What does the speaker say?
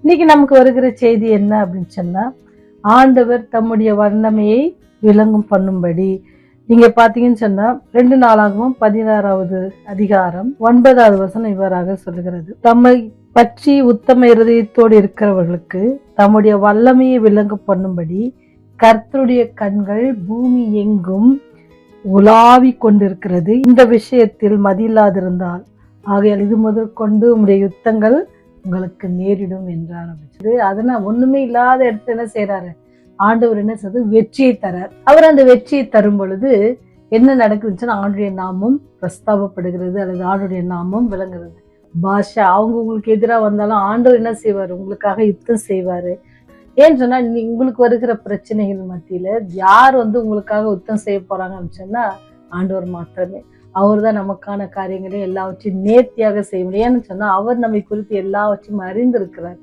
இன்னைக்கு நமக்கு வருகிற செய்தி என்ன அப்படின்னு சொன்னா, ஆண்டவர் தம்முடைய வல்லமையை விளங்கும் பண்ணும்படி. நீங்க பாத்தீங்கன்னு சொன்னா 2 நாளாகவும் 16வது அதிகாரம் 9வது வசனம் இவ்வாறாக சொல்லுகிறது. தம்மை பற்றி உத்தம இருதயத்தோடு இருக்கிறவர்களுக்கு தம்முடைய வல்லமையை விளங்க பண்ணும்படி கர்த்தருடைய கண்கள் பூமி எங்கும் உலாவி கொண்டிருக்கிறது. இந்த விஷயத்தில் மதியில்லாதிருந்தால் ஆகையால் இது முதற்கொண்டு உங்களுடைய யுத்தங்கள் உங்களுக்கு நேரிடும் என்று ஆரம்பிச்சது. அதனால ஒண்ணுமே இல்லாத இடத்துல என்ன செய்யறாரு ஆண்டவர், என்ன செய்து வெற்றியை தரார். அவர் அந்த வெற்றியை தரும் பொழுது என்ன நடக்குதுன்னு ஆண்டுடைய நாமம் பிரஸ்தாபப்படுகிறது அல்லது ஆண்டுடைய நாமம் விளங்குறது. பாஷா அவங்க உங்களுக்கு எதிராக வந்தாலும் ஆண்டவர் என்ன செய்வாரு, உங்களுக்காக யுத்தம் செய்வாரு. ஏன்னு சொன்னா உங்களுக்கு வருகிற பிரச்சனைகள் மத்தியில யார் உங்களுக்காக யுத்தம் செய்ய போறாங்கன்னு சொன்னா ஆண்டவர் மாத்திரமே. அவர் தான் நமக்கான காரியங்களையும் எல்லாவற்றையும் நேர்த்தியாக செய்ய முடியும். ஏன்னு சொன்னா அவர் நம்மை குறித்து எல்லாவற்றையும் அறிந்திருக்கிறார்.